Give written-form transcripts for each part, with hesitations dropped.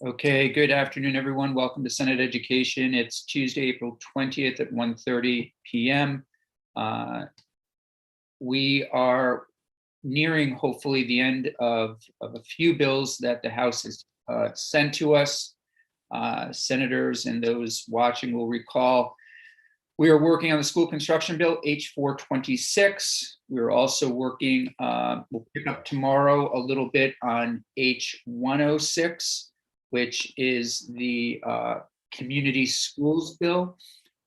Okay, good afternoon, everyone. Welcome to Senate Education. It's Tuesday, April 20th at 1:30 p.m. We are nearing, hopefully, the end of a few bills that the House has sent to us. Senators and those watching will recall we are working on the school construction bill, H426. We're also working, we'll pick up tomorrow a little bit on H106, which is the community schools bill.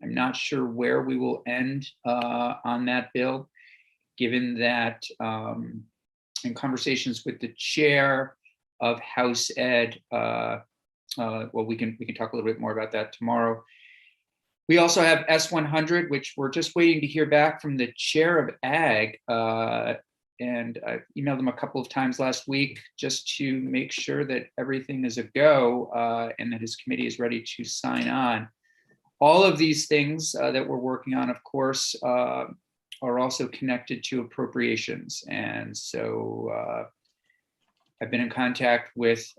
I'm not sure where we will end on that bill, given that in conversations with the chair of House Ed, well, we can talk a little bit more about that tomorrow. We also have S100, which we're just waiting to hear back from the chair of Ag. And I emailed him a couple of times last week just to make sure that everything is a go and that his committee is ready to sign on. All of these things that we're working on, of course, are also connected to appropriations. And so I've been in contact with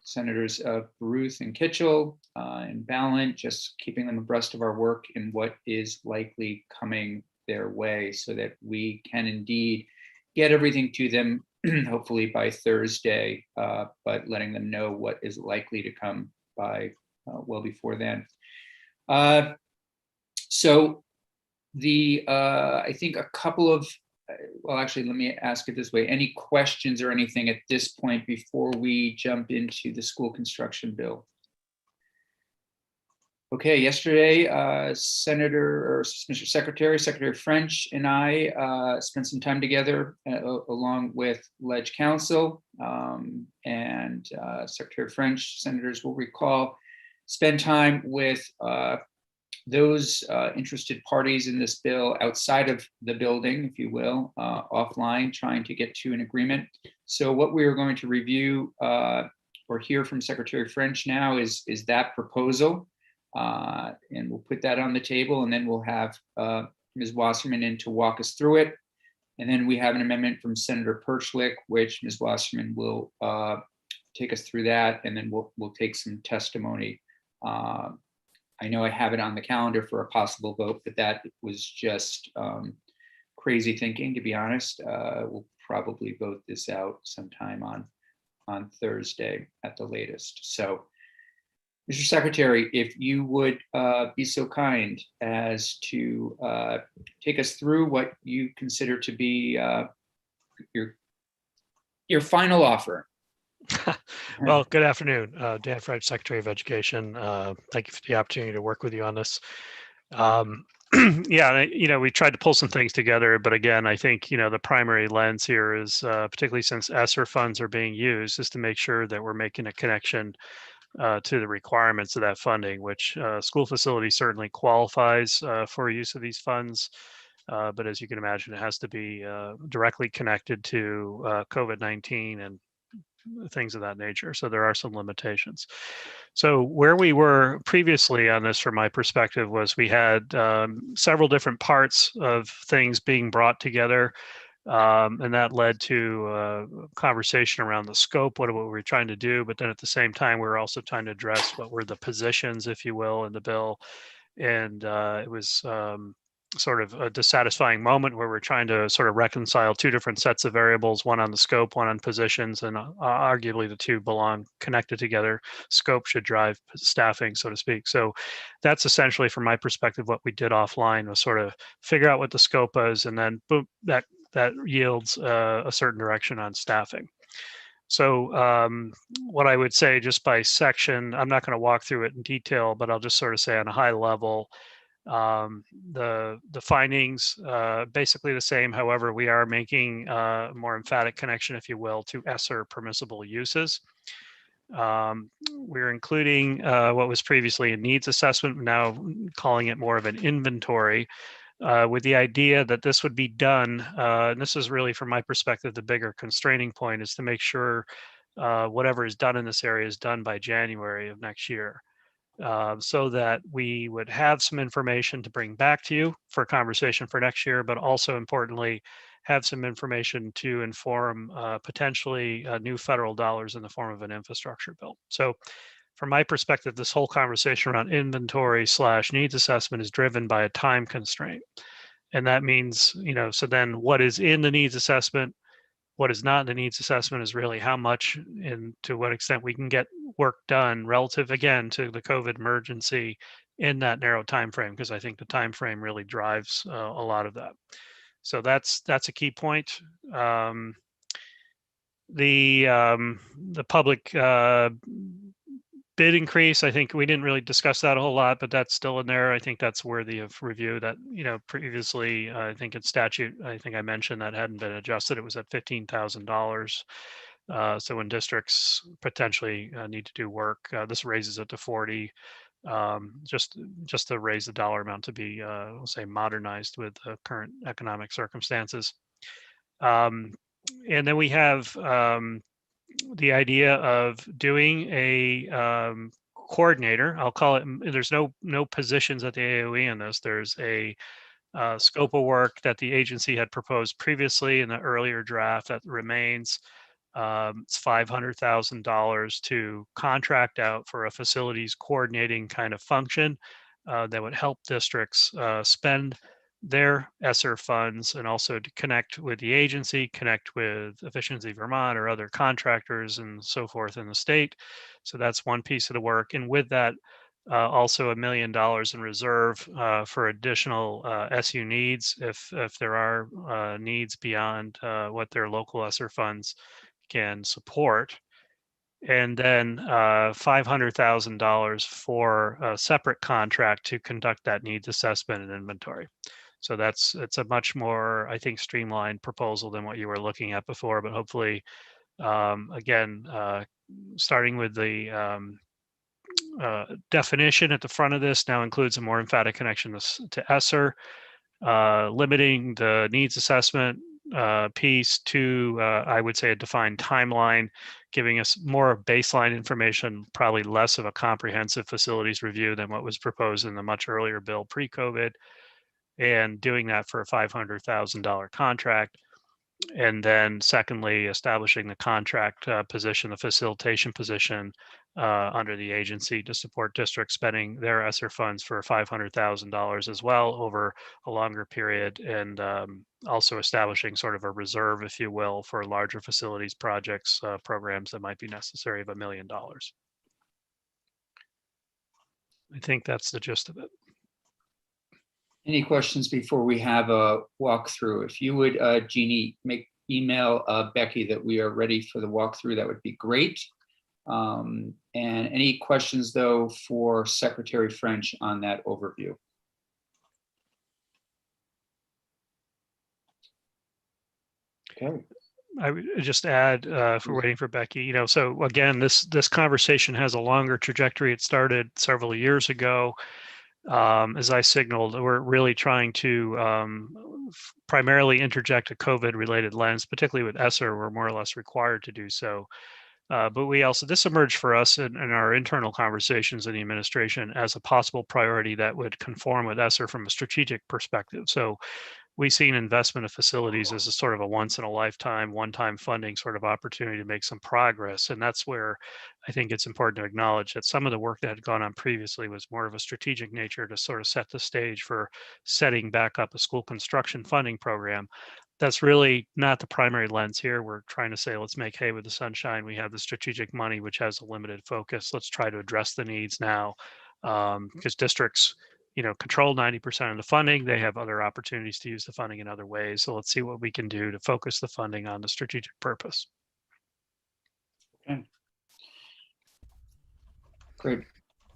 Senators Baruth and Kitchell and Ballant, just keeping them abreast of our work and what is likely coming their way so that we can indeed get everything to them, hopefully by Thursday, but letting them know what is likely to come by well before then. So I think a couple of, well, actually, let me ask it this way. Any questions or anything at this point before we jump into the school construction bill? Okay, yesterday, Mr. Secretary French and I spent some time together along with Ledge Council, and Secretary French, senators will recall, spend time with those interested parties in this bill outside of the building, if you will, offline, trying to get to an agreement. So what we are going to review or hear from Secretary French now is that proposal. And we'll put that on the table, and then we'll have Ms. Wasserman in to walk us through it. And then we have an amendment from Senator Perchlik, which Ms. Wasserman will take us through that, and then we'll take some testimony. I know I have it on the calendar for a possible vote, but that was just crazy thinking, to be honest. We'll probably vote this out sometime on Thursday at the latest. So, Mr. Secretary, if you would be so kind as to take us through what you consider to be your final offer. Well, good afternoon. Dan French, Secretary of Education. Thank you for the opportunity to work with you on this. Yeah, we tried to pull some things together, but again, I think, the primary lens here is, particularly since ESSER funds are being used, is to make sure that we're making a connection to the requirements of that funding, which school facilities certainly qualifies for use of these funds. But as you can imagine, it has to be directly connected to COVID-19 and things of that nature. So there are some limitations. So where we were previously on this, from my perspective, was we had several different parts of things being brought together. And that led to a conversation around the scope, what we were trying to do. But then at the same time, we were also trying to address what were the positions, if you will, in the bill. And it was sort of a dissatisfying moment where we're trying to sort of reconcile two different sets of variables, one on the scope, one on positions, and arguably the two belong connected together. Scope should drive staffing, so to speak. So that's essentially, from my perspective, what we did offline, was sort of figure out what the scope is, and then boom, that yields a certain direction on staffing. So what I would say, just by section, I'm not going to walk through it in detail, but I'll just sort of say on a high level, the findings basically the same. However, we are making a more emphatic connection, if you will, to ESSER permissible uses. We're including what was previously a needs assessment, now calling it more of an inventory, with the idea that this would be done, and this is really, from my perspective, the bigger constraining point, is to make sure whatever is done in this area is done by January of next year. So that we would have some information to bring back to you for a conversation for next year, but also importantly, have some information to inform potentially new federal dollars in the form of an infrastructure bill. So from my perspective, this whole conversation around inventory / needs assessment is driven by a time constraint. And that means, so then what is in the needs assessment, what is not in the needs assessment is really how much and to what extent we can get work done relative, again, to the COVID emergency in that narrow time frame, because I think the time frame really drives a lot of that. So that's a key point. The public bid increase, I think we didn't really discuss that a whole lot, but that's still in there. I think that's worthy of review. That, previously, I think in statute, I think I mentioned that hadn't been adjusted. It was at $15,000. So when districts potentially need to do work, this raises it to 40. Just to raise the dollar amount to be, we'll say, modernized with the current economic circumstances. And then we have the idea of doing a coordinator. I'll call it. There's no positions at the AOE in this. There's a scope of work that the agency had proposed previously in the earlier draft that remains. It's $500,000 to contract out for a facilities coordinating kind of function that would help districts spend their ESSER funds, and also to connect with the agency, connect with Efficiency Vermont or other contractors and so forth in the state. So that's one piece of the work. And with that, also $1 million in reserve for additional SU needs if there are needs beyond what their local ESSER funds can support. And then $500,000 for a separate contract to conduct that needs assessment and inventory. So it's a much more, I think, streamlined proposal than what you were looking at before. But hopefully, again, starting with the definition at the front of this now includes a more emphatic connection to ESSER, limiting the needs assessment piece to, I would say, a defined timeline, giving us more baseline information, probably less of a comprehensive facilities review than what was proposed in the much earlier bill pre-COVID, and doing that for a $500,000 contract. And then secondly, establishing the contract position, the facilitation position under the agency to support districts spending their ESSER funds for $500,000 as well over a longer period, and also establishing sort of a reserve, if you will, for larger facilities projects, programs that might be necessary of $1 million. I think that's the gist of it. Any questions before we have a walkthrough? If you would, Jeannie, email Becky that we are ready for the walkthrough, that would be great. And any questions, though, for Secretary French on that overview? Okay. I would just add, if we're waiting for Becky, so again, this conversation has a longer trajectory. It started several years ago. As I signaled, we're really trying to primarily interject a COVID-related lens, particularly with ESSER. We're more or less required to do so. But we also, this emerged for us in our internal conversations in the administration as a possible priority that would conform with ESSER from a strategic perspective. So we see an investment of facilities as a sort of a once in a lifetime, one-time funding sort of opportunity to make some progress. And that's where I think it's important to acknowledge that some of the work that had gone on previously was more of a strategic nature to sort of set the stage for setting back up a school construction funding program. That's really not the primary lens here. We're trying to say, let's make hay with the sunshine. We have the strategic money, which has a limited focus. Let's try to address the needs now, because districts, control 90% of the funding. They have other opportunities to use the funding in other ways. So let's see what we can do to focus the funding on the strategic purpose. Okay. Great.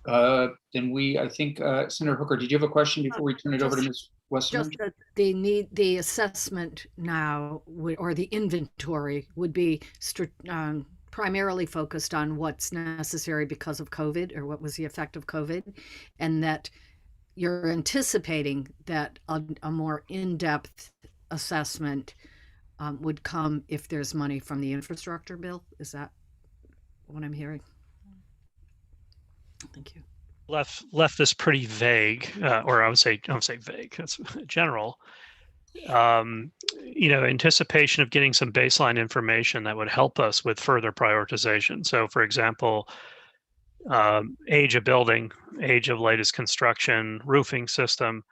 Then I think, Senator Hooker, did you have a question before we turn it over to Ms. Westerman? Just that the assessment now, or the inventory, would be primarily focused on what's necessary because of COVID, or what was the effect of COVID, and that you're anticipating that a more in-depth assessment would come if there's money from the infrastructure bill. Is that what I'm hearing? Thank you. Left this pretty vague, or I would say vague. That's general. Anticipation of getting some baseline information that would help us with further prioritization. So, for example, age of building, age of latest construction, roofing system,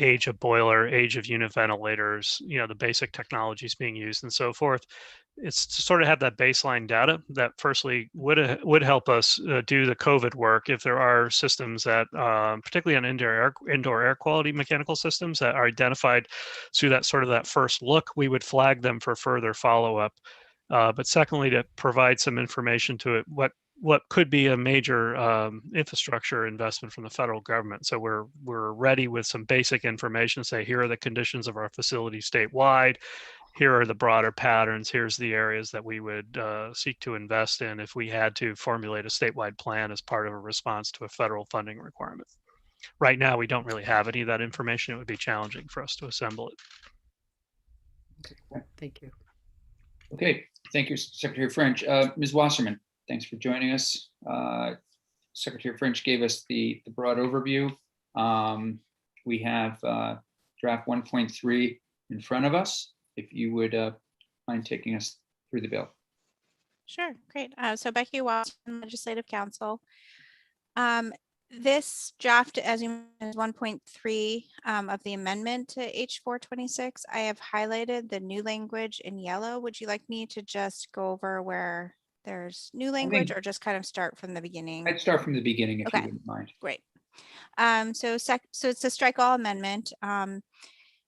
age of boiler, age of unit ventilators, the basic technologies being used and so forth. It's to sort of have that baseline data that firstly would help us do the COVID work if there are systems that, particularly on indoor air quality mechanical systems that are identified through that first look, we would flag them for further follow-up. But secondly, to provide some information to it, what could be a major infrastructure investment from the federal government. So we're ready with some basic information, say, here are the conditions of our facility statewide, here are the broader patterns, here's the areas that we would seek to invest in if we had to formulate a statewide plan as part of a response to a federal funding requirement. Right now, we don't really have any of that information. It would be challenging for us to assemble it. Okay. Thank you. Okay, thank you, Secretary French. Ms. Wasserman, thanks for joining us. Secretary French gave us the broad overview. We have draft 1.3 in front of us. If you would mind taking us through the bill. Sure, great. So Becky Wasserman, Legislative Counsel. This draft, as you mentioned, is 1.3 of the amendment to H426. I have highlighted the new language in yellow. Would you like me to just go over where there's new language or just kind of start from the beginning? I'd start from the beginning if Okay. you wouldn't mind. Great. So it's a strike all amendment.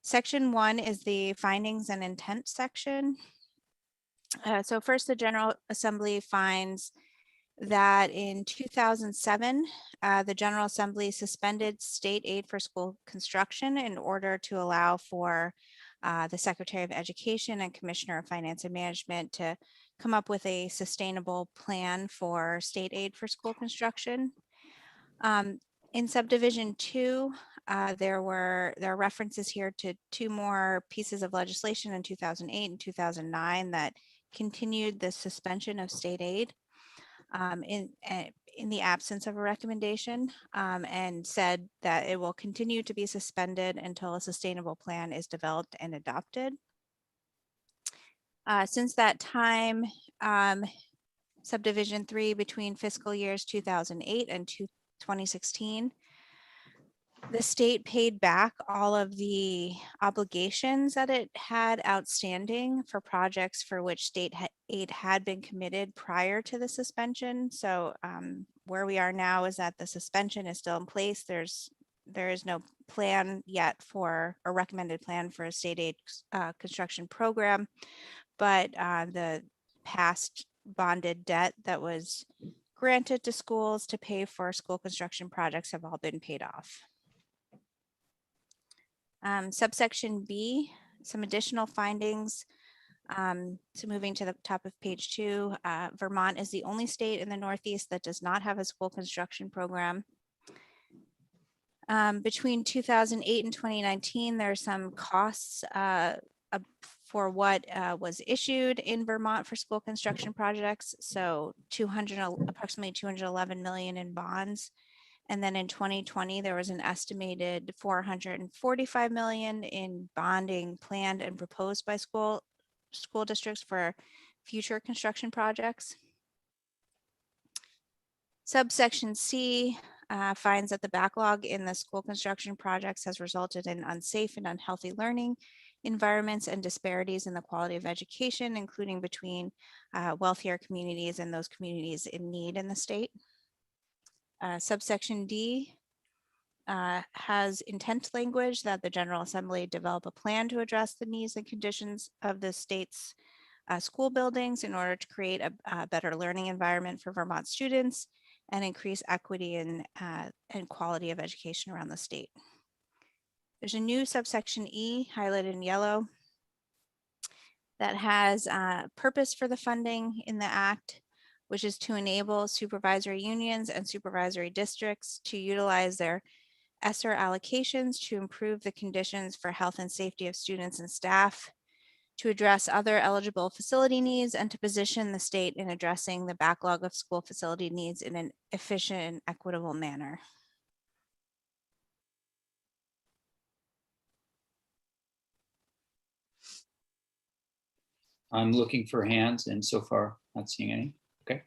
Section 1 is the findings and intent section. So first, the General Assembly finds that in 2007, the General Assembly suspended state aid for school construction in order to allow for the Secretary of Education and Commissioner of Finance and Management to come up with a sustainable plan for state aid for school construction. In subdivision 2, there are references here to 2 more pieces of legislation in 2008 and 2009 that continued the suspension of state aid in the absence of a recommendation, and said that it will continue to be suspended until a sustainable plan is developed and adopted. Since that time, subdivision 3 between fiscal years 2008 and 2016, the state paid back all of the obligations that it had outstanding for projects for which state aid had been committed prior to the suspension. So where we are now is that the suspension is still in place. There is no plan yet for a recommended plan for a state aid construction program, but the past bonded debt that was granted to schools to pay for school construction projects have all been paid off. Subsection B, some additional findings. So moving to the top of page 2, Vermont is the only state in the Northeast that does not have a school construction program. Between 2008 and 2019, there are some costs for what was issued in Vermont for school construction projects. So approximately 211 million in bonds. And then in 2020, there was an estimated 445 million in bonding planned and proposed by school districts for future construction projects. Subsection C finds that the backlog in the school construction projects has resulted in unsafe and unhealthy learning environments and disparities in the quality of education, including between wealthier communities and those communities in need in the state. Subsection D has intent language that the General Assembly develop a plan to address the needs and conditions of the state's school buildings in order to create a better learning environment for Vermont students and increase equity and quality of education around the state. There's a new subsection E highlighted in yellow that has purpose for the funding in the act, which is to enable supervisory unions and supervisory districts to utilize their ESSER allocations to improve the conditions for health and safety of students and staff, to address other eligible facility needs, and to position the state in addressing the backlog of school facility needs in an efficient and equitable manner. I'm looking for hands and so far not seeing any. Okay.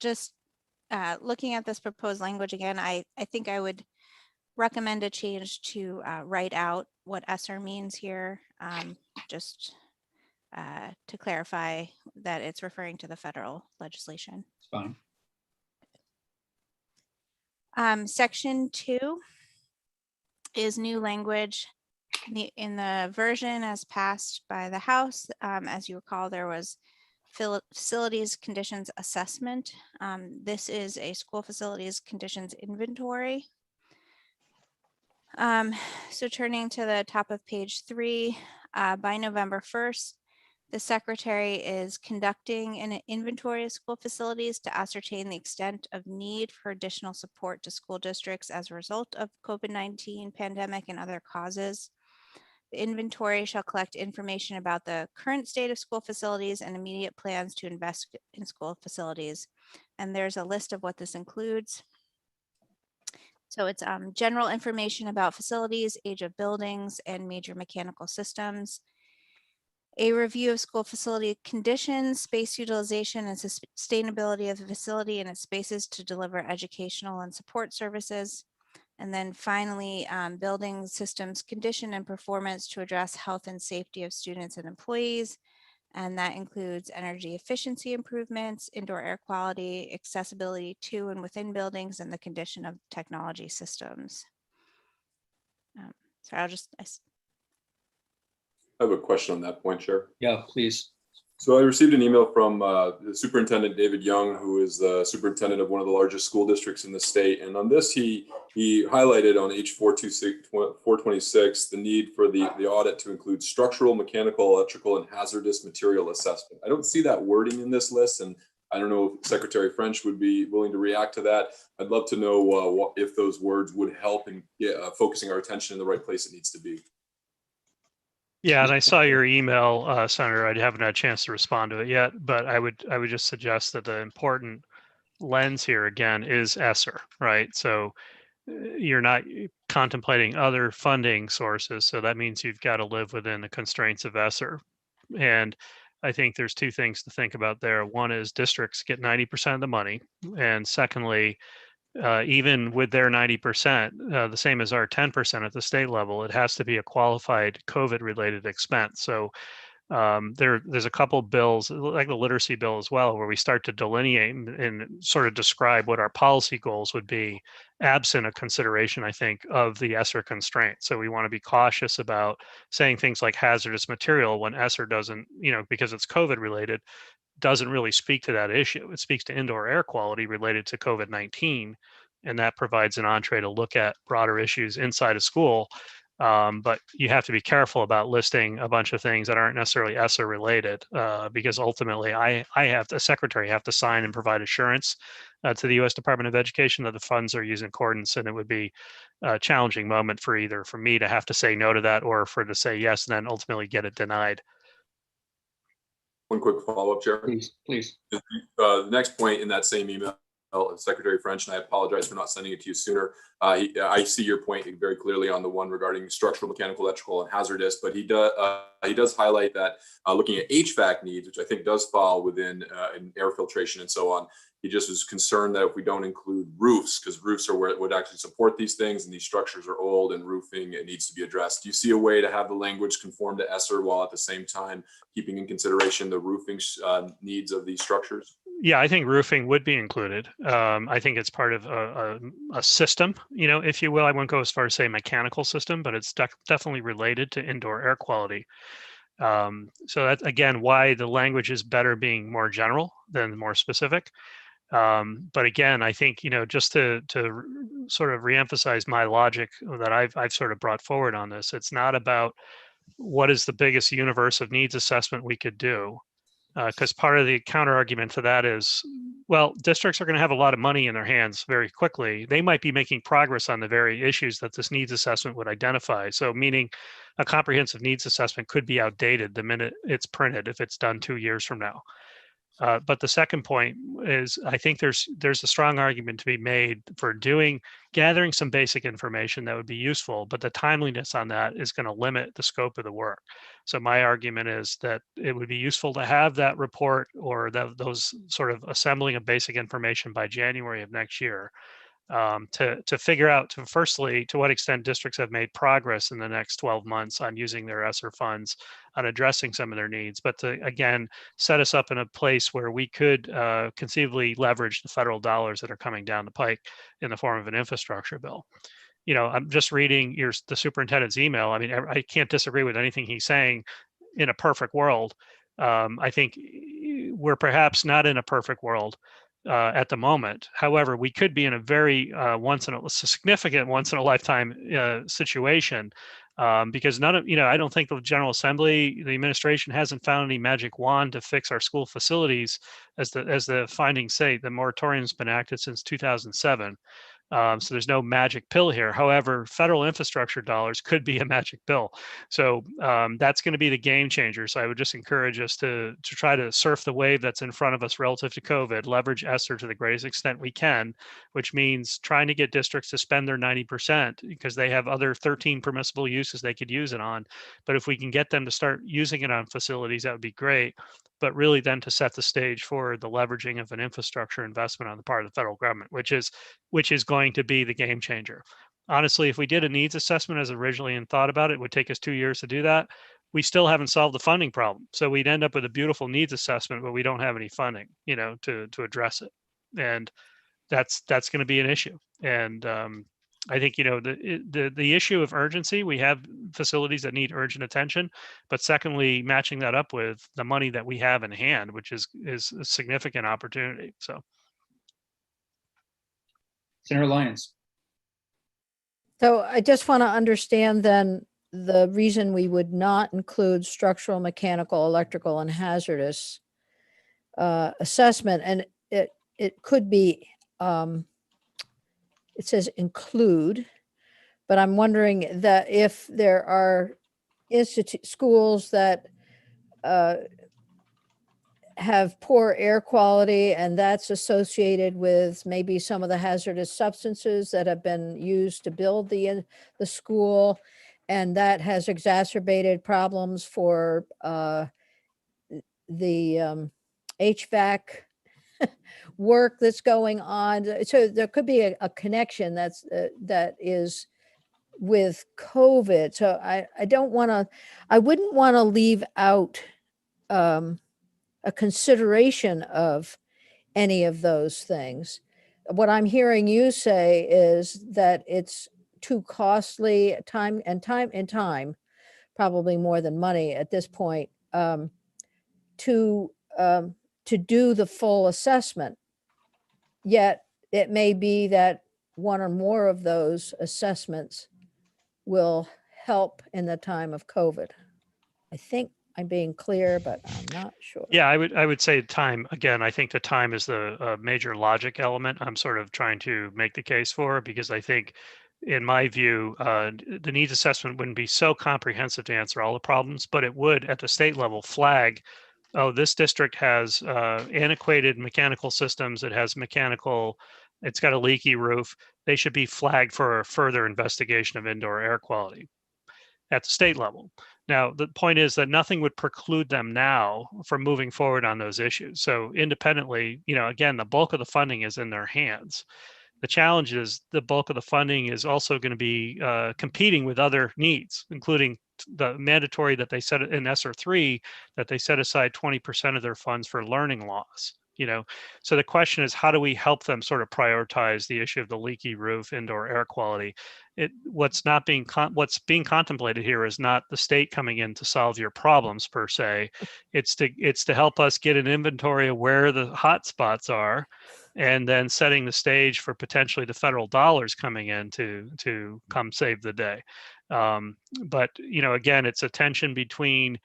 Just looking at this proposed language again, I think I would recommend a change to write out what ESSER means here, just to clarify that it's referring to the federal legislation. It's fine. Section 2 is new language. In the version as passed by the House, as you recall, there was facilities conditions assessment. This is a school facilities conditions inventory. So turning to the top of page 3, by November 1st, the Secretary is conducting an inventory of school facilities to ascertain the extent of need for additional support to school districts as a result of COVID-19 pandemic and other causes. The inventory shall collect information about the current state of school facilities and immediate plans to invest in school facilities. And there's a list of what this includes. So it's general information about facilities, age of buildings, and major mechanical systems. A review of school facility conditions, space utilization, and sustainability of the facility and its spaces to deliver educational and support services. And then finally, building systems condition and performance to address health and safety of students and employees. And that includes energy efficiency improvements, indoor air quality, accessibility to and within buildings, and the condition of technology systems. So I have a question on that point, Chair. Yeah, please. So I received an email from the Superintendent David Young, who is the superintendent of one of the largest school districts in the state. And on this, he highlighted on H426 the need for the audit to include structural, mechanical, electrical, and hazardous material assessment. I don't see that wording in this list, and I don't know if Secretary French would be willing to react to that. I'd love to know if those words would help in focusing our attention in the right place it needs to be. Yeah, and I saw your email, Senator. I haven't had a chance to respond to it yet, but I would just suggest that the important lens here again is ESSER, right? So you're not contemplating other funding sources, so that means you've got to live within the constraints of ESSER. And I think there's two things to think about there. One is districts get 90% of the money, and secondly, even with their 90%, the same as our 10% at the state level, it has to be a qualified COVID-related expense. So there's a couple bills, like the literacy bill as well, where we start to delineate and sort of describe what our policy goals would be, absent a consideration, I think, of the ESSER constraint. So we want to be cautious about saying things like hazardous material when ESSER doesn't, because it's COVID-related, doesn't really speak to that issue. It speaks to indoor air quality related to COVID-19, and that provides an entree to look at broader issues inside of school. But you have to be careful about listing a bunch of things that aren't necessarily ESSER related, because ultimately a secretary have to sign and provide assurance to the U.S. Department of Education that the funds are used in accordance, and it would be a challenging moment for me to have to say no to that or for to say yes and then ultimately get it denied. One quick follow-up, Chair. Please. The next point in that same email, Secretary French, and I apologize for not sending it to you sooner. I see your point very clearly on the one regarding structural, mechanical, electrical, and hazardous, but he does highlight that looking at HVAC needs, which I think does fall within in air filtration and so on. He just was concerned that if we don't include roofs, because roofs are where it would actually support these things, and these structures are old and roofing, it needs to be addressed. Do you see a way to have the language conform to ESSER while at the same time keeping in consideration the roofing needs of these structures? Yeah, I think roofing would be included. I think it's part of a system, if you will. I won't go as far as say mechanical system, but it's definitely related to indoor air quality. So that's, again, why the language is better being more general than more specific. But again, I think, just to sort of reemphasize my logic that I've sort of brought forward on this, it's not about what is the biggest universe of needs assessment we could do. Because part of the counter argument to that is, well, districts are going to have a lot of money in their hands very quickly. They might be making progress on the very issues that this needs assessment would identify. So meaning a comprehensive needs assessment could be outdated the minute it's printed if it's done 2 years from now. But the second point is, I think there's a strong argument to be made for gathering some basic information that would be useful, but the timeliness on that is going to limit the scope of the work. So my argument is that it would be useful to have that report or those sort of assembling of basic information by January of next year, to figure out, firstly, to what extent districts have made progress in the next 12 months on using their ESSER funds on addressing some of their needs, but to, again, set us up in a place where we could conceivably leverage the federal dollars that are coming down the pike in the form of an infrastructure bill. You know, I'm just reading the superintendent's email. I mean, I can't disagree with anything he's saying. In a perfect world, I think we're perhaps not in a perfect world at the moment. However, we could be in a very significant once in a lifetime situation, because I don't think the General Assembly, the administration hasn't found any magic wand to fix our school facilities, as the findings say. The moratorium's been active since 2007. So there's no magic pill here. However, federal infrastructure dollars could be a magic pill. So that's going to be the game changer. So I would just encourage us to try to surf the wave that's in front of us relative to COVID, leverage ESSER to the greatest extent we can, which means trying to get districts to spend their 90% because they have other 13 permissible uses they could use it on. But if we can get them to start using it on facilities, that would be great. But really then to set the stage for the leveraging of an infrastructure investment on the part of the federal government, which is going to be the game changer. Honestly, if we did a needs assessment as originally and thought about it, it would take us 2 years to do that. We still haven't solved the funding problem. So we'd end up with a beautiful needs assessment, but we don't have any funding, to address it. And that's going to be an issue. And I think, the issue of urgency, we have facilities that need urgent attention, but secondly, matching that up with the money that we have in hand, which is a significant opportunity. So. Senator Lyons. So I just want to understand then the reason we would not include structural, mechanical, electrical, and hazardous assessment. And it could be, it says include, but I'm wondering that if there are schools that have poor air quality, and that's associated with maybe some of the hazardous substances that have been used to build the school, and that has exacerbated problems for the HVAC work that's going on. So there could be a connection that is with COVID. So I wouldn't want to leave out a consideration of any of those things. What I'm hearing you say is that it's too costly, time, probably more than money at this point, to do the full assessment. Yet it may be that one or more of those assessments will help in the time of COVID. I think I'm being clear, but I'm not sure. Yeah, I would say time. Again, I think the time is the major logic element I'm sort of trying to make the case for, because I think, in my view, the needs assessment wouldn't be so comprehensive to answer all the problems, but it would at the state level flag, oh, this district has antiquated mechanical systems. It's got a leaky roof. They should be flagged for a further investigation of indoor air quality at the state level. Now, the point is that nothing would preclude them now from moving forward on those issues. So independently, again, the bulk of the funding is in their hands. The challenge is the bulk of the funding is also going to be competing with other needs, including the mandatory that they set in ESSER 3, that they set aside 20% of their funds for learning loss. So the question is, how do we help them sort of prioritize the issue of the leaky roof, indoor air quality? What's being contemplated here is not the state coming in to solve your problems per se. It's to help us get an inventory of where the hot spots are, and then setting the stage for potentially the federal dollars coming in to come save the day. But again, it's a tension between,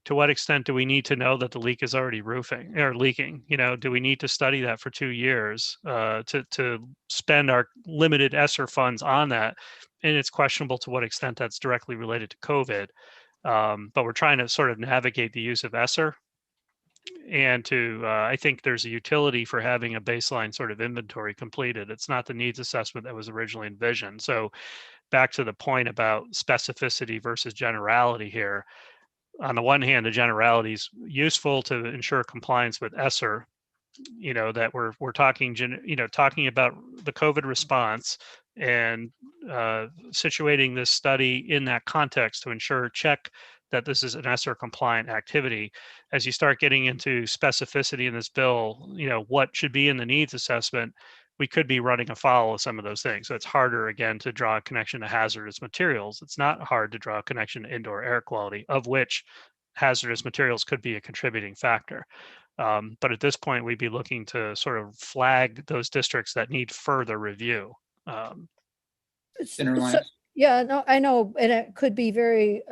to what extent do we need to know that the leak is already leaking? Do we need to study that for 2 years to spend our limited ESSER funds on that? And it's questionable to what extent that's directly related to COVID. But we're trying to sort of navigate the use of ESSER and to, I think there's a utility for having a baseline sort of inventory completed. It's not the needs assessment that was originally envisioned. So back to the point about specificity versus generality here. On the one hand, the generality is useful to ensure compliance with ESSER, that we're talking, talking about the COVID response and situating this study in that context to ensure that this is an ESSER compliant activity. As you start getting into specificity in this bill, what should be in the needs assessment, we could be running afoul of some of those things. So it's harder, again, to draw a connection to hazardous materials. It's not hard to draw a connection to indoor air quality, of which hazardous materials could be a contributing factor. But at this point, we'd be looking to sort of flag those districts that need further review. Senator So- Lyons? Yeah, no, I know, and it could be very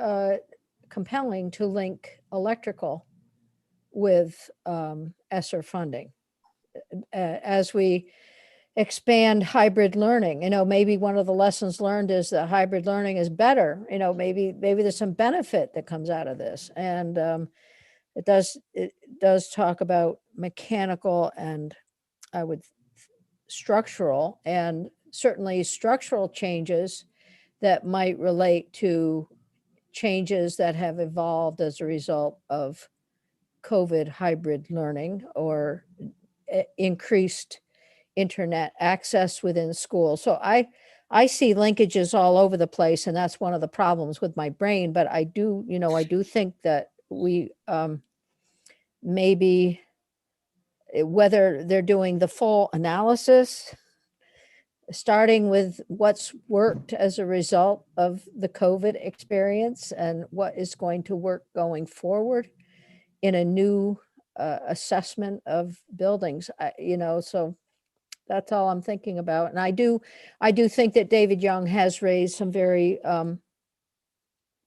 compelling to link electrical with ESSER funding. As we expand hybrid learning, maybe one of the lessons learned is that hybrid learning is better. Maybe there's some benefit that comes out of this. And it does talk about mechanical and structural, and certainly structural changes that might relate to changes that have evolved as a result of COVID hybrid learning or increased internet access within school. So I see linkages all over the place, and that's one of the problems with my brain. But I do think that we maybe, whether they're doing the full analysis, starting with what's worked as a result of the COVID experience and what is going to work going forward in a new assessment of buildings, so that's all I'm thinking about. And I do think that David Young has raised some very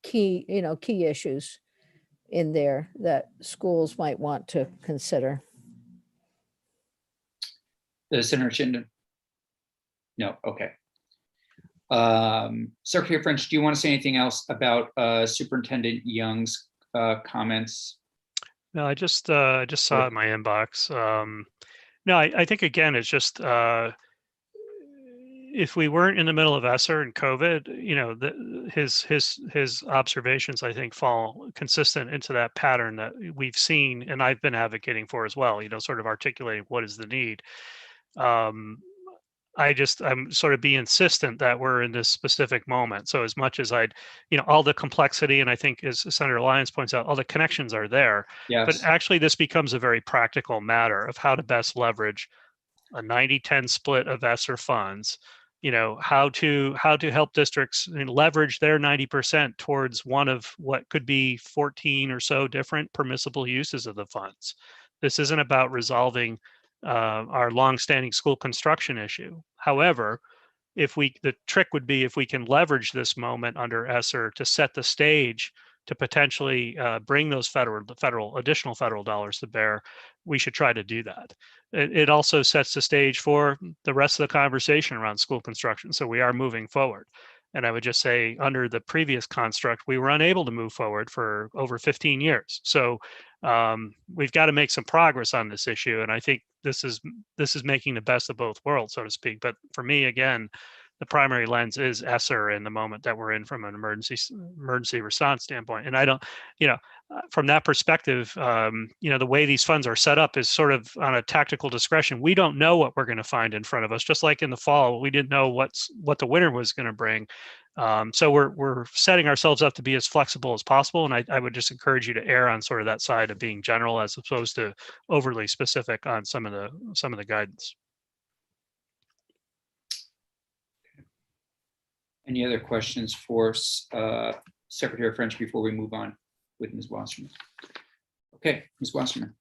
key issues in there that schools might want to consider. Senator Chinden? No, okay. Secretary French, do you want to say anything else about Superintendent Young's comments? No, I just saw it in my inbox. No, I think, again, it's just if we weren't in the middle of ESSER and COVID, his observations, I think, fall consistent into that pattern that we've seen and I've been advocating for as well, sort of articulating what is the need. I'm sort of being insistent that we're in this specific moment. So as much as all the complexity, and I think as Senator Lyons points out, all the connections are there, Yes. but actually this becomes a very practical matter of how to best leverage a 90-10 split of ESSER funds, how to help districts leverage their 90% towards one of what could be 14 or so different permissible uses of the funds. This isn't about resolving our longstanding school construction issue. However, the trick would be if we can leverage this moment under ESSER to set the stage to potentially bring those additional federal dollars to bear, we should try to do that. It also sets the stage for the rest of the conversation around school construction. So we are moving forward. And I would just say, under the previous construct, we were unable to move forward for over 15 years. So we've got to make some progress on this issue. And I think this is making the best of both worlds, so to speak. But for me, again, the primary lens is ESSER in the moment that we're in from an emergency response standpoint. And I don't, from that perspective, the way these funds are set up is sort of on a tactical discretion. We don't know what we're going to find in front of us. Just like in the fall, we didn't know what the winter was going to bring. So we're setting ourselves up to be as flexible as possible. And I would just encourage you to err on sort of that side of being general as opposed to overly specific on some of the guidance. Any other questions for Secretary French before we move on with Ms. Wasserman? Okay, Ms. Wasserman.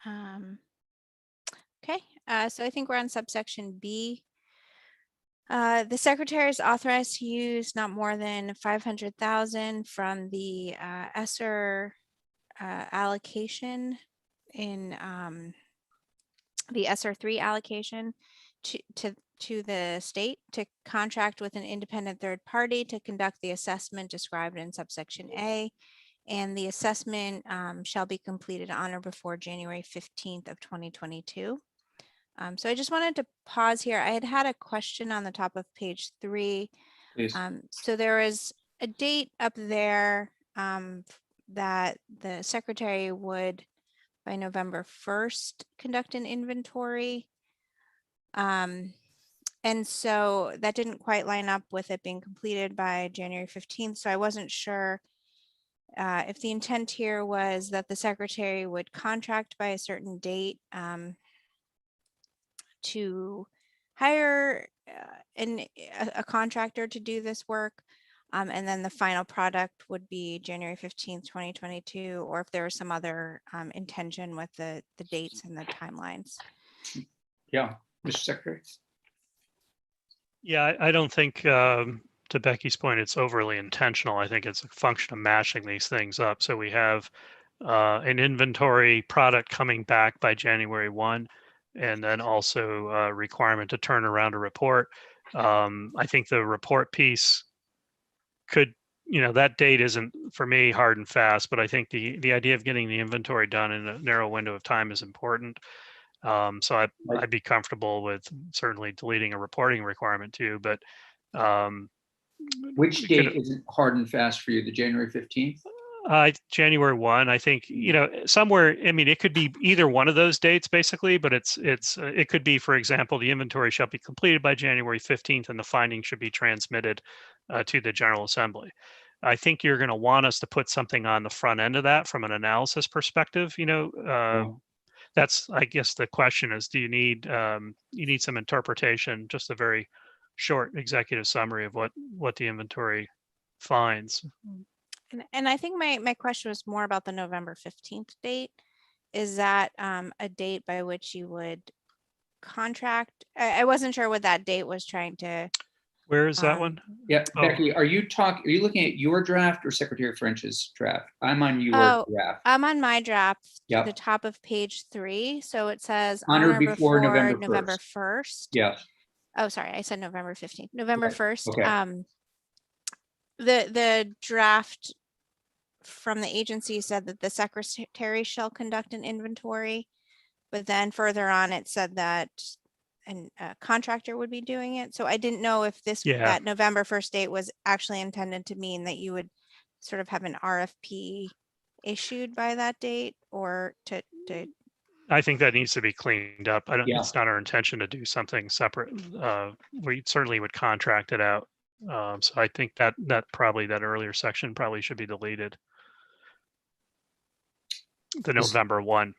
Okay, so I think we're on subsection B. The secretary is authorized to use not more than 500,000 from the ESSER allocation in the ESSER 3 allocation to the state to contract with an independent third party to conduct the assessment described in subsection A and the assessment shall be completed on or before January 15th of 2022. So I just wanted to pause here. I had a question on the top of page 3. Please. So there is a date up there that the secretary would, by November 1st, conduct an inventory. And so that didn't quite line up with it being completed by January 15th. So I wasn't sure if the intent here was that the secretary would contract by a certain date to hire a contractor to do this work. And then the final product would be January 15th, 2022, or if there was some other intention with the dates and the timelines. Yeah, Mr. Secretary. Yeah, I don't think, to Becky's point, it's overly intentional. I think it's a function of mashing these things up. So we have an inventory product coming back by January 1, and then also a requirement to turn around a report. I think the report piece could, that date isn't for me hard and fast, but I think the idea of getting the inventory done in a narrow window of time is important. So I'd be comfortable with certainly deleting a reporting requirement too, but Which date isn't hard and fast for you? The January 15th? January 1, I think, somewhere, I mean, it could be either one of those dates basically, but it could be, for example, the inventory shall be completed by January 15th and the findings should be transmitted to the General Assembly. I think you're going to want us to put something on the front end of that from an analysis perspective, That's, I guess, the question is, do you need some interpretation, just a very short executive summary of what the inventory finds. And I think my question was more about the November 15th date. Is that a date by which you would contract? I wasn't sure what that date was trying to. Where is that one? Yeah, Oh. Becky, are you looking at your draft or Secretary French's draft? I'm on your draft. I'm on my draft, Yep. the top of page 3. So it says On or before November November 1st. 1st. Yes. Oh, sorry, I said November 15th. November Right. 1st. Okay. The draft from the agency said that the secretary shall conduct an inventory, but then further on it said that a contractor would be doing it. So I didn't know if that November 1st date was actually intended to mean that you would sort of have an RFP issued by that date, or to I think that needs to be cleaned up. Yeah. It's not our intention to do something separate. We certainly would contract it out. So I think that earlier section probably should be deleted. The November 1.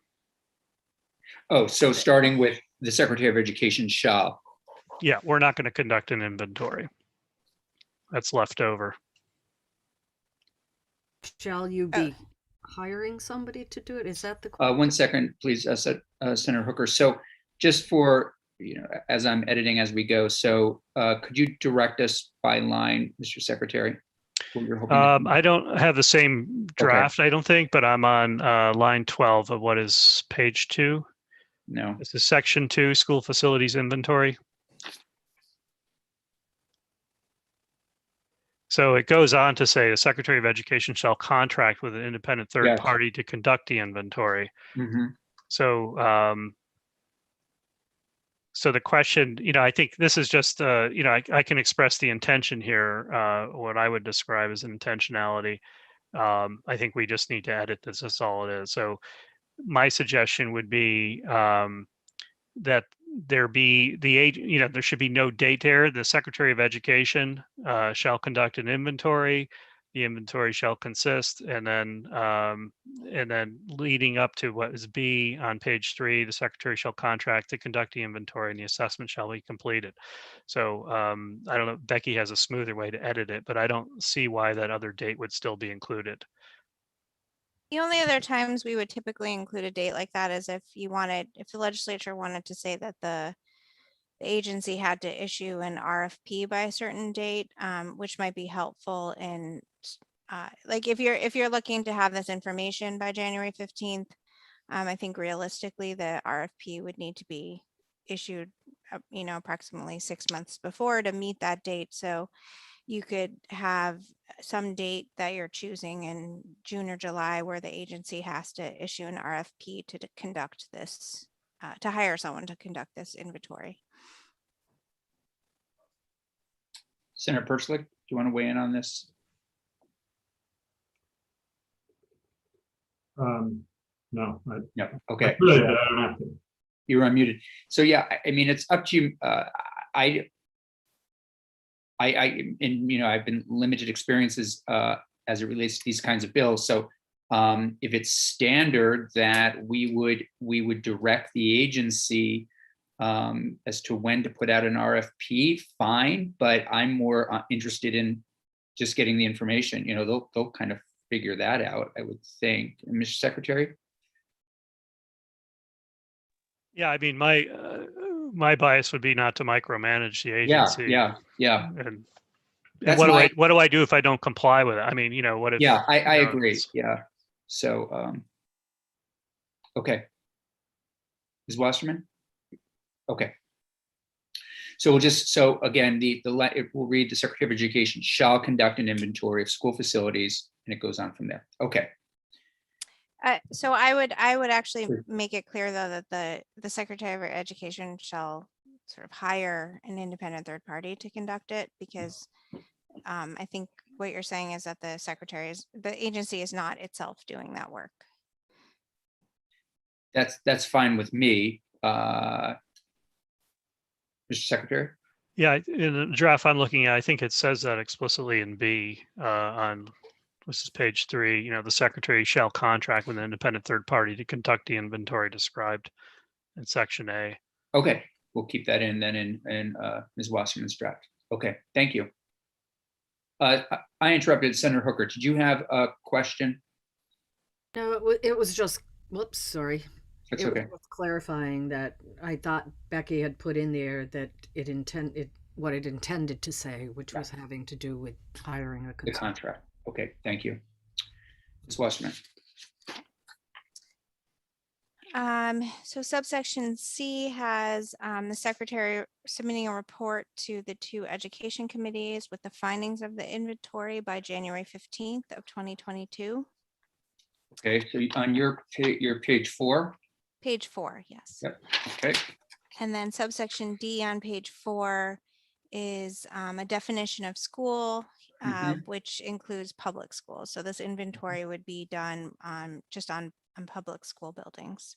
Oh, so starting with the Secretary of Education shall. Yeah, we're not going to conduct an inventory. That's left over. Shall you be hiring somebody to do it? Is that the question? 1 second, please, Senator Hooker. So just for, as I'm editing as we go, so could you direct us by line, Mr. Secretary? What you're hoping to I don't have the same draft, I don't think, but I'm on line 12 of what is page 2. No. This is section 2, school facilities inventory. So it goes on to say the Secretary of Education shall contract with an independent third party to conduct the inventory. Mm-hmm. So, so the question, I think this is just, I can express the intention here, what I would describe as intentionality. I think we just need to edit this. That's all it is. So my suggestion would be that there be there should be no date there. The Secretary of Education shall conduct an inventory. The inventory shall consist, and then leading up to what is B on page 3, the Secretary shall contract to conduct the inventory, and the assessment shall be completed. So I don't know, Becky has a smoother way to edit it, but I don't see why that other date would still be included. The only other times we would typically include a date like that is if the legislature wanted to say that the agency had to issue an RFP by a certain date, which might be helpful in, like if you're looking to have this information by January 15th, I think realistically the RFP would need to be issued, approximately 6 months before to meet that date. So you could have some date that you're choosing in June or July where the agency has to issue an RFP to conduct this, to hire someone to conduct this inventory. Senator Perchlik, do you want to weigh in on this? No, No. Okay. really, I don't have to. You're unmuted. So yeah, I mean, it's up to you. And I've been limited experiences as it relates to these kinds of bills. So if it's standard that we would direct the agency as to when to put out an RFP, fine. But I'm more interested in just getting the information. They'll kind of figure that out, I would think. Mr. Secretary? Yeah, I mean, my bias would be not to micromanage the agency. Yeah. And That's what do I do if I don't comply with it? I mean, what if? Yeah, I agree. Yeah. So, okay. Ms. Wasserman? Okay. So again, we'll read: the Secretary of Education shall conduct an inventory of school facilities, and it goes on from there. Okay. So I would actually make it clear though that the Secretary of Education shall sort of hire an independent third party to conduct it, because I think what you're saying is that the agency is not itself doing that work. That's fine with me. Mr. Secretary? Yeah, in the draft I'm looking at, I think it says that explicitly in B on, this is page 3, the secretary shall contract with an independent third party to conduct the inventory described in section A. Okay, we'll keep that in then in Ms. Wasserman's draft. Okay, thank you. I interrupted Senator Hooker. Did you have a question? No, it was just, whoops, sorry. That's It okay. was clarifying that I thought Becky had put in there that what it intended to say, which was having to do with hiring a The consultant. contract. Okay, thank you. Ms. Wasserman. So subsection C has the secretary submitting a report to the 2 education committees with the findings of the inventory by January 15th of 2022. Okay, so on your page 4. Page 4, yes. Yep. Okay. And then subsection D on page 4 is a definition of school, which includes public schools. So this inventory would be done just on public school buildings.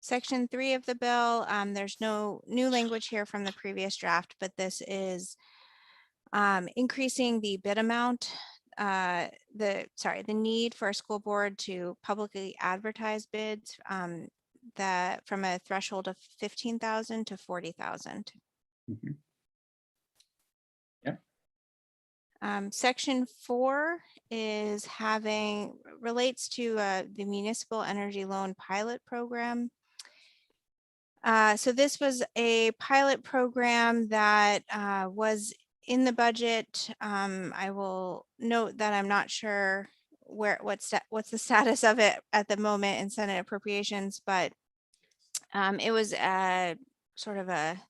Section 3 of the bill, there's no new language here from the previous draft, but this is increasing the bid amount, the need for a school board to publicly advertise bids that from a threshold of 15,000 to 40,000. Section 4 is relates to the municipal energy loan pilot program. So this was a pilot program that was in the budget. I will note that I'm not sure what's the status of it at the moment in Senate Appropriations, but it was sort of a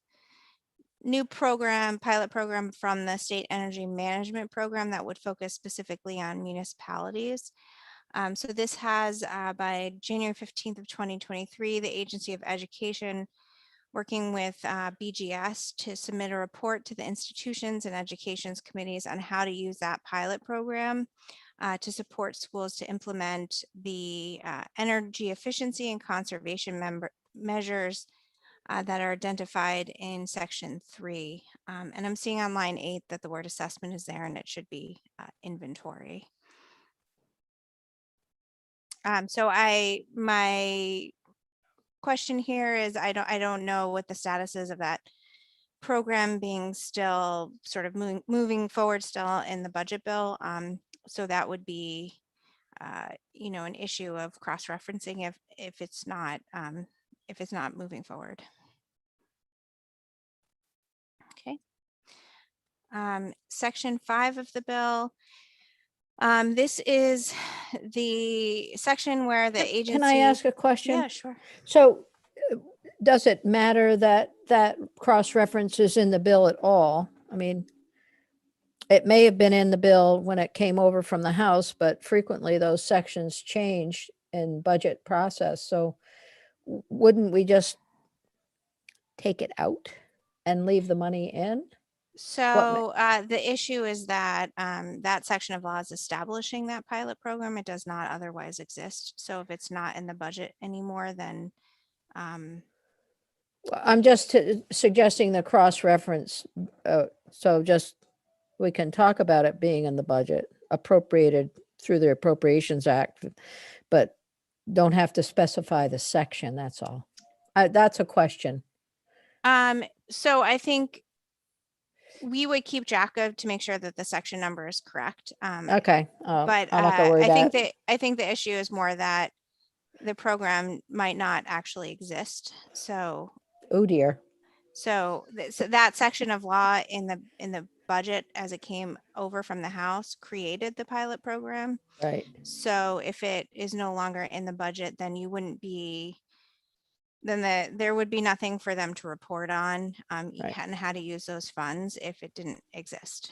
new pilot program from the State Energy Management Program that would focus specifically on municipalities. So this has by January 15th of 2023, the Agency of Education working with BGS to submit a report to the institutions and educations committees on how to use that pilot program to support schools to implement the energy efficiency and conservation measures that are identified in section 3. And I'm seeing on line 8 that the word assessment is there, and it should be inventory. So my question here is, I don't know what the status is of that program being still sort of moving forward still in the budget bill. So that would be an issue of cross-referencing if it's not moving forward. Okay. Section 5 of the bill. This is the section where the agency. Can I ask a question? Yeah, sure. So does it matter that cross-reference is in the bill at all? I mean, it may have been in the bill when it came over from the House, but frequently those sections change in budget process. So wouldn't we just take it out and leave the money in? So the issue is that that section of law is establishing that pilot program. It does not otherwise exist. So if it's not in the budget anymore, then I'm just suggesting the cross-reference. So just, we can talk about it being in the budget, appropriated through the Appropriations Act, but don't have to specify the section, that's all. That's a question. so I think we would keep track of to make sure that the section number is correct. Okay. But I'm not gonna worry I think the issue is more that the program might not actually exist. So Oh dear. so that section of law in the budget as it came over from the House created the pilot program. Right. So if it is no longer in the budget, then you wouldn't be, then there would be nothing for them to report on and how to use those funds if it didn't exist.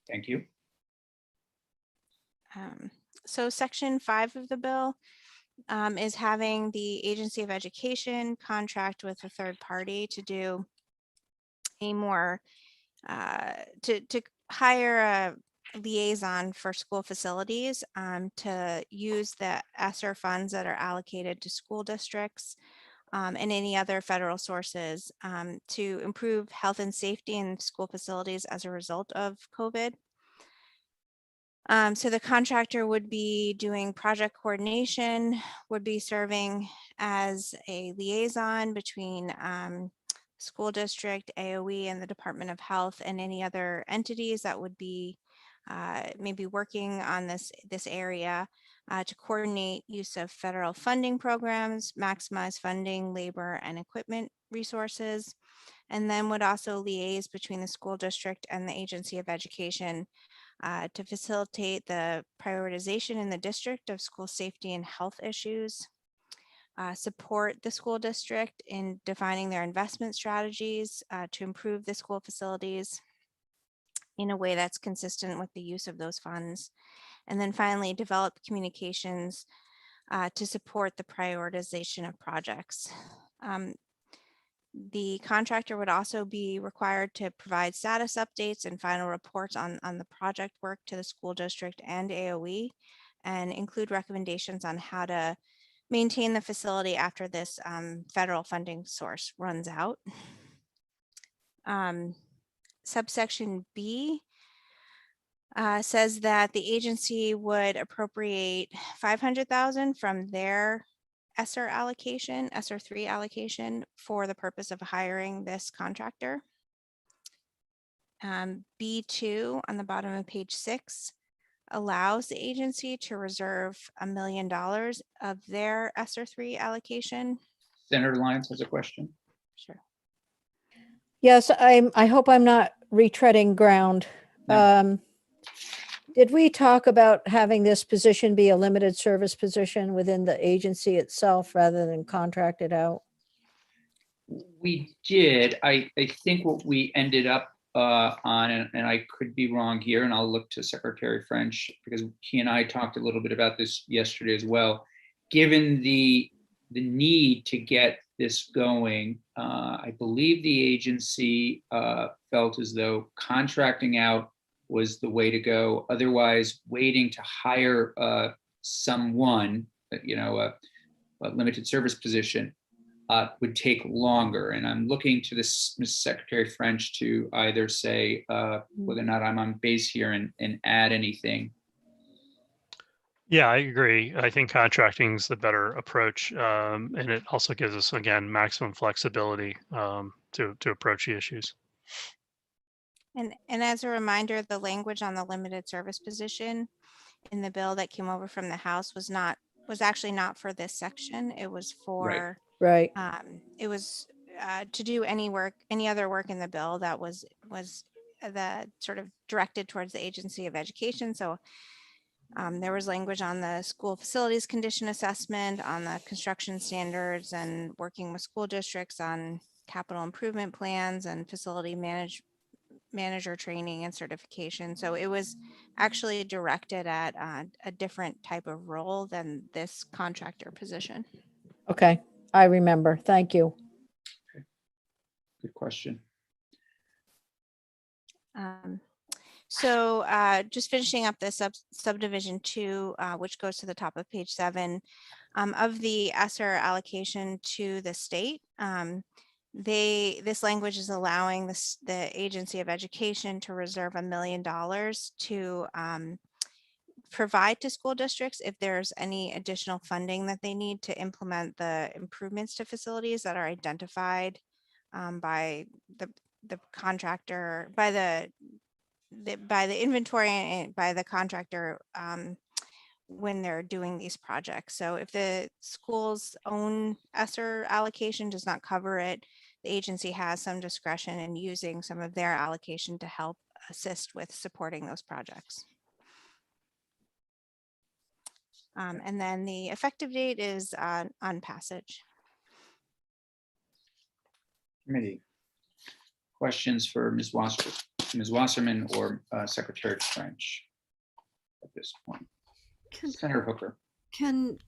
Thank you. So Section 5 of the bill is having the Agency of Education contract with a third party to do a more, to hire a liaison for school facilities to use the ESSER funds that are allocated to school districts and any other federal sources to improve health and safety in school facilities as a result of COVID. So the contractor would be doing project coordination, would be serving as a liaison between school district, AOE, and the Department of Health, and any other entities that would be maybe working on this area to coordinate use of federal funding programs, maximize funding, labor, and equipment resources, and then would also liaise between the school district and the Agency of Education to facilitate the prioritization in the district of school safety and health issues, support the school district in defining their investment strategies to improve the school facilities in a way that's consistent with the use of those funds. And then finally, develop communications to support the prioritization of projects. The contractor would also be required to provide status updates and final reports on the project work to the school district and AOE, and include recommendations on how to maintain the facility after this federal funding source runs out. Subsection B says that the agency would appropriate $500,000 from their ESSER allocation, ESSER 3 allocation, for the purpose of hiring this contractor. B2 on the bottom of page 6 allows the agency to reserve $1 million of their ESSER 3 allocation. Senator Lyons has a question. Sure. Yes, I hope I'm not retreading ground. No. Did we talk about having this position be a limited service position within the agency itself rather than contracted out? We did. I think what we ended up on, and I could be wrong here, and I'll look to Secretary French because he and I talked a little bit about this yesterday as well. Given the need to get this going, I believe the agency felt as though contracting out was the way to go. Otherwise, waiting to hire someone, a limited service position would take longer. And I'm looking to this Ms. Secretary French to either say whether or not I'm on base here and add anything. Yeah, I agree. I think contracting is the better approach, and it also gives us, again, maximum flexibility to approach the issues. And as a reminder, the language on the limited service position in the bill that came over from the House was actually not for this section. It was for Right. it was to do any other work in the bill that was the sort of directed towards the Agency of Education. So there was language on the school facilities condition assessment, on the construction standards, and working with school districts on capital improvement plans and facility manager training and certification. So it was actually directed at a different type of role than this contractor position. Okay, I remember. Thank you. Good question. So just finishing up this subdivision 2, which goes to the top of page 7, of the ESSER allocation to the state. This language is allowing the Agency of Education to reserve $1 million to provide to school districts if there's any additional funding that they need to implement the improvements to facilities that are identified by the contractor, by the inventory and by the contractor when they're doing these projects. So if the school's own ESSER allocation does not cover it, the agency has some discretion in using some of their allocation to help assist with supporting those projects. And then the effective date is on passage. Committee. Questions for Ms. Wasserman or Secretary French at this point? Senator Hooker. Can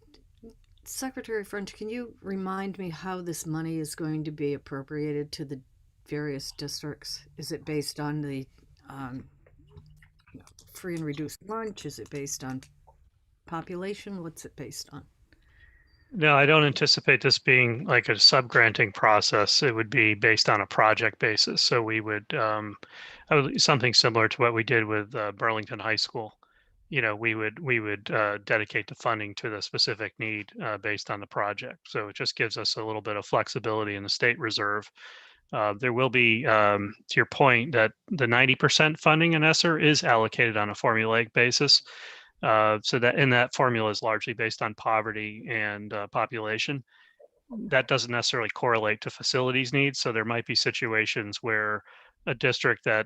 Secretary French, can you remind me how this money is going to be appropriated to the various districts? Is it based on the free and reduced lunch? Is it based on population? What's it based on? No, I don't anticipate this being like a sub-granting process. It would be based on a project basis. So we would, something similar to what we did with Burlington High School. You know, we would dedicate the funding to the specific need based on the project. So it just gives us a little bit of flexibility in the state reserve. There will be, to your point, that the 90% funding in ESSER is allocated on a formulaic basis. So that formula is largely based on poverty and population. That doesn't necessarily correlate to facilities needs. So there might be situations where a district that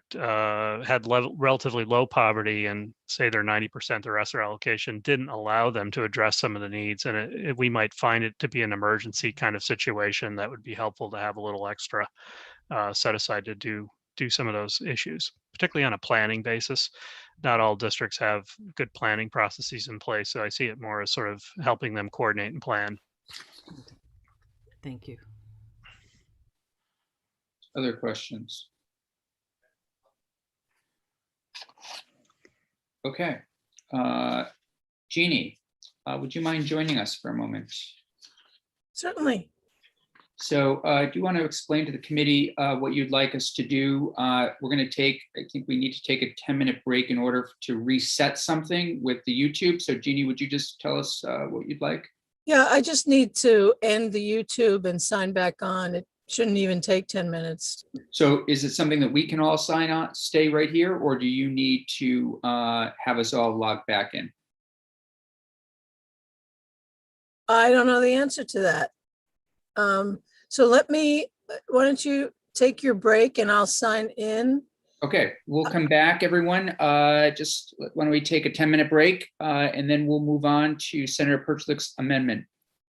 had relatively low poverty and say they're 90% their ESSER allocation didn't allow them to address some of the needs. And we might find it to be an emergency kind of situation that would be helpful to have a little extra set aside to do some of those issues, particularly on a planning basis. Not all districts have good planning processes in place. So I see it more as sort of helping them coordinate and plan. Thank you. Other questions? Okay. Jeannie, would you mind joining us for a moment? Certainly. So do you want to explain to the committee what you'd like us to do? We're going to take, I think we need to take a 10-minute break in order to reset something with the YouTube. So Jeannie, would you just tell us what you'd like? Yeah, I just need to end the YouTube and sign back on. It shouldn't even take 10 minutes. So is it something that we can all sign on, stay right here, or do you need to have us all log back in? I don't know the answer to that. So why don't you take your break and I'll sign in. Okay, we'll come back, everyone. Why don't we take a 10-minute break and then we'll move on to Senator Perchlik's amendment.